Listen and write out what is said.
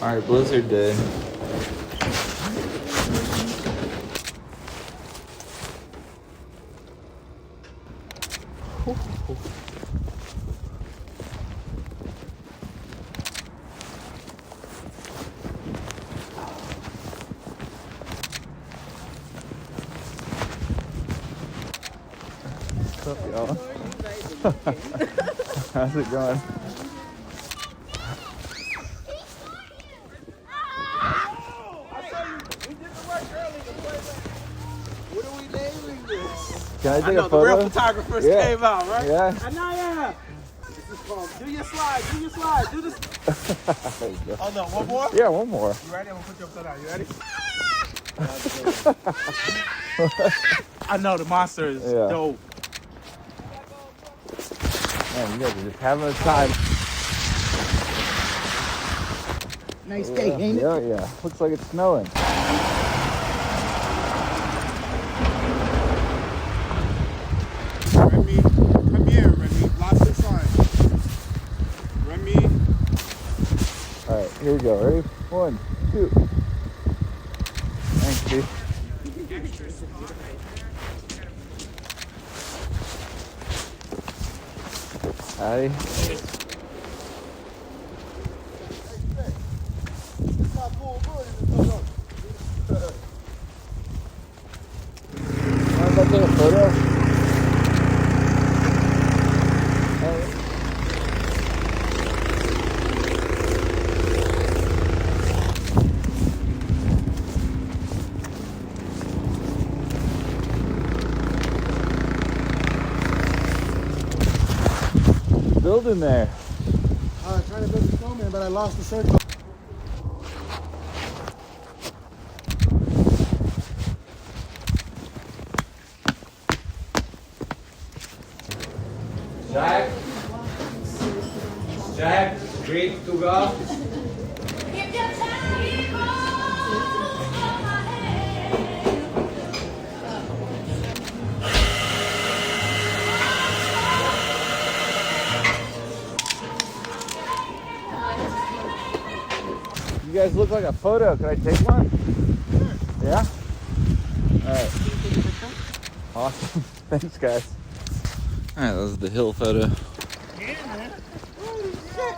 Alright, blizzard day. What's up, y'all? How's it going? What are we naming this? Can I take know, a photo? The real photographers came out, right? Yeah. I know, yeah. This is called Do Your Slide, Do Your Slide, do this. Oh no, one more? Yeah, one more. You ready? I'm gonna put you upside down. You ready? I know the monster is dope. Man, you guys are just having a time. Nice day, ain't it? Yeah. Looks like it's snowing. Remy, come here, Remy. Lots inside. Remy. Alright, here we go. Ready? 1, 2. Thanks, dude. Howdy. Want to take a photo? Building there. Trying to build a snowman, but I lost the circle. Jack, green to go. You guys look like a photo. Can I take one? Yeah? Alright. Awesome. Thanks, guys. Alright, that was the hill photo. Yeah, man. Holy shit.